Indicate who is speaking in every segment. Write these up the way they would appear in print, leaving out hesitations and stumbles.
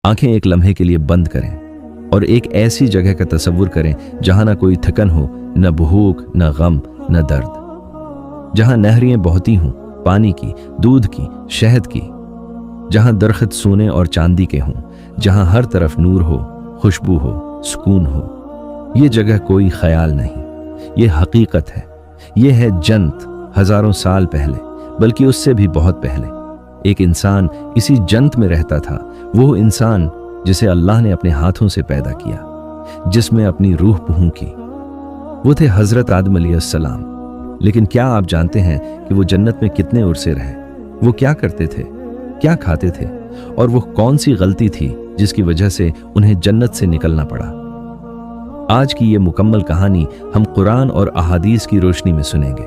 Speaker 1: आंखें एक लम्हे के लिए बंद करें और एक ऐसी जगह का तसव्वुर करें जहां ना कोई थकन हो, न भूख, न गम, न दर्द। जहां नहरें बहती हों, पानी की, दूध की, शहद की। जहां दरख्त सोने और चांदी के हों, जहां हर तरफ नूर हो, खुशबू हो, सुकून हो। ये जगह कोई ख्याल नहीं, ये हकीकत है। ये है जन्नत। हजारों साल पहले, बल्कि उससे भी बहुत पहले, एक इंसान इसी जन्नत में रहता था। वो इंसान जिसे अल्लाह ने अपने हाथों से पैदा किया, जिसमें अपनी रूह फूंकी, वो थे हजरत आदम अलैहिस्सलाम। लेकिन क्या आप जानते हैं कि वो जन्नत में कितने उरसे रहे? वो क्या करते थे, क्या खाते थे, और वो कौन सी गलती थी जिसकी वजह से उन्हें जन्नत से निकलना पड़ा? आज की ये मुकम्मल कहानी हम कुरान और अहादीस की रोशनी में सुनेंगे।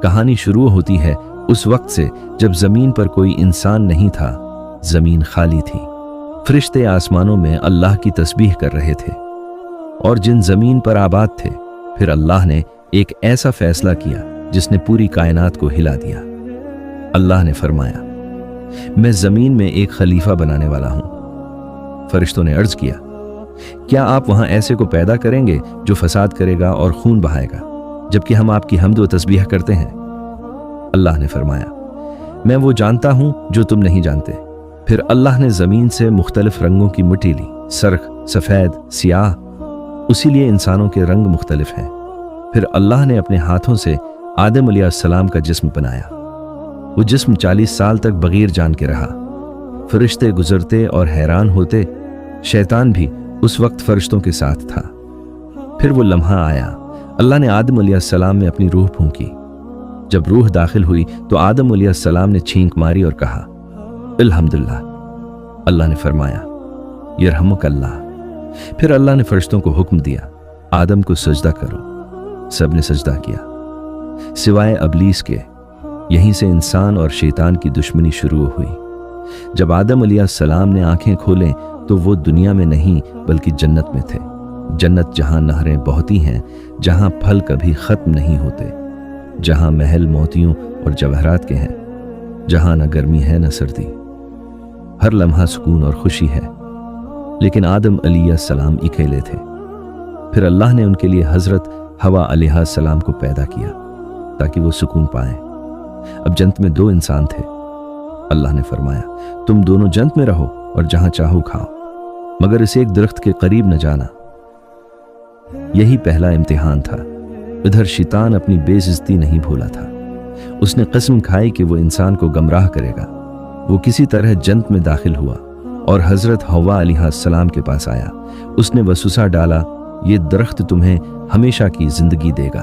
Speaker 1: कहानी शुरू होती है उस वक्त से जब जमीन पर कोई इंसान नहीं था, जमीन खाली थी। फरिश्ते आसमानों में अल्लाह की तस्बीह कर रहे थे और जिन जमीन पर आबाद थे, फिर अल्लाह ने एक ऐसा फैसला किया जिसने पूरी कायनात को हिला दिया। अल्लाह ने फरमाया, मैं जमीन में एक खलीफा बनाने वाला हूं। फरिश्तों ने अर्ज किया, क्या आप वहां ऐसे को पैदा करेंगे जो फसाद करेगा और खून बहाएगा, जबकि हम आपकी हम्द व तस्बीह करते हैं? अल्लाह ने फरमाया, मैं वो जानता हूं जो तुम नहीं जानते। फिर अल्लाह ने जमीन से मुख्तलिफ रंगों की मिट्टी ली, सर्ख, सफेद, सियाह। उसी लिए इंसानों के रंग मुख्तलिफ हैं। फिर अल्लाह ने अपने हाथों से आदम अलैहिस्सलाम का जिस्म बनाया। वो जिस्म 40 साल तक बगैर जान के रहा। फरिश्ते गुजरते और हैरान होते। शैतान भी उस वक्त फरिश्तों के साथ था। फिर वो लम्हा आया, अल्लाह ने आदम अलैहिस्सलाम में अपनी रूह फूंकी। जब रूह दाखिल हुई तो आदम अलैहिस्सलाम ने छींक मारी और कहा, अल्हम्दुलिल्लाह। अल्लाह ने फरमाया, यरहमुकल्लाह। फिर अल्लाह ने फरिश्तों को हुक्म दिया, आदम को सजदा करो। सब ने सजदा किया सिवाय अबलीस के। यहीं से इंसान और शैतान की दुश्मनी शुरू हुई। जब आदम अलैहिस्सलाम ने आंखें खोलें तो वो दुनिया में नहीं बल्कि जन्नत में थे। जन्नत जहां नहरें बहती हैं, जहां फल कभी खत्म नहीं होते, जहां महल मोतियों और जवाहरात के हैं, जहां न गर्मी है न सर्दी, हर लम्हा सुकून और खुशी है। लेकिन आदम अलैहिस्सलाम अकेले थे। फिर अल्लाह ने उनके लिए हजरत हवा अलैहिस्सलाम को पैदा किया ताकि वो सुकून पाएं। अब जन्नत में 2 इंसान थे। अल्लाह ने फरमाया, तुम दोनों जन्नत में रहो और जहां चाहो खाओ, मगर इस एक दरख्त के करीब न जाना। यही पहला इम्तिहान था। इधर शैतान अपनी बेइज्जती नहीं भूला था। उसने कसम खाई कि वो इंसान को गमराह करेगा। वो किसी तरह जन्नत में दाखिल हुआ और हजरत हवा अलैहिस्सलाम के पास आया। उसने वसवसा डाला, ये दरख्त तुम्हें हमेशा की जिंदगी देगा,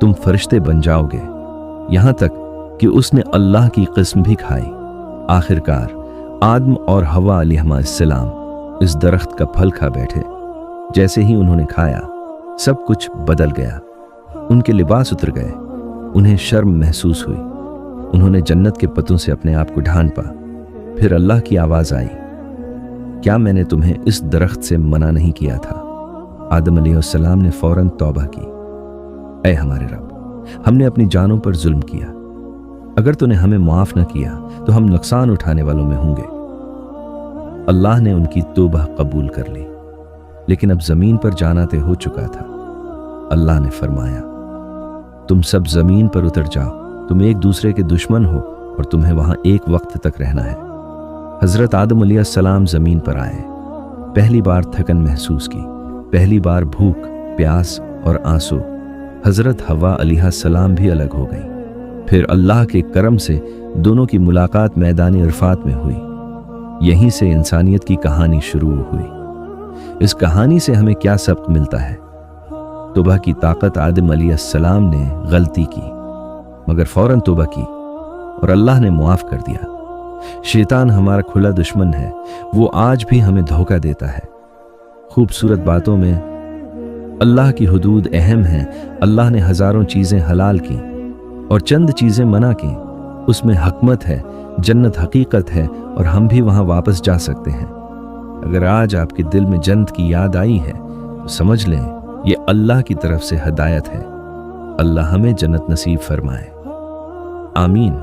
Speaker 1: तुम फरिश्ते बन जाओगे। यहां तक कि उसने अल्लाह की कसम भी खाई। आखिरकार आदम और हवा अलैहिस्सलाम इस दरख्त का फल खा बैठे। जैसे ही उन्होंने खाया, सब कुछ बदल गया। उनके लिबास उतर गए, उन्हें शर्म महसूस हुई। उन्होंने जन्नत के पतों से अपने आप को ढांपा। फिर अल्लाह की आवाज आई, क्या मैंने तुम्हें इस दरख्त से मना नहीं किया था? आदम अलैहिस्सलाम ने फौरन तौबा की, ऐ हमारे रब, हमने अपनी जानों पर जुल्म किया। अगर तूने हमें माफ न किया तो हम नुकसान उठाने वालों में होंगे। अल्लाह ने उनकी तौबा कबूल कर ली, लेकिन अब जमीन पर जाना तय हो चुका था। अल्लाह ने फरमाया, तुम सब जमीन पर उतर जाओ, तुम एक दूसरे के दुश्मन हो और तुम्हें वहां एक वक्त तक रहना है। हजरत आदम अलैहिस्सलाम जमीन पर आए। पहली बार थकन महसूस की, पहली बार भूख, प्यास और आंसू। हजरत हवा अलैहिस्सलाम भी अलग हो गई। फिर अल्लाह के करम से दोनों की मुलाकात मैदान इरफात में हुई। यहीं से इंसानियत की कहानी शुरू हुई। इस कहानी से हमें क्या सबक मिलता है? तौबा की ताकत। आदम अलैहिस्सलाम ने गलती की मगर फौरन तौबा की और अल्लाह ने मुआफ कर दिया। शैतान हमारा खुला दुश्मन है, वो आज भी हमें धोखा देता है। खूबसूरत बातों में अल्लाह की हुदूद अहम है। अल्लाह ने हजारों चीजें हलाल की और चंद चीजें मना की। उसमें हकमत है, जन्नत हकीकत है और हम भी वहां वापस जा सकते हैं। अगर आज आपके दिल में जन्नत की याद आई है तो समझ लें ये अल्लाह की तरफ से हदायत है। अल्लाह हमें जन्नत नसीब फरमाए। आमीन।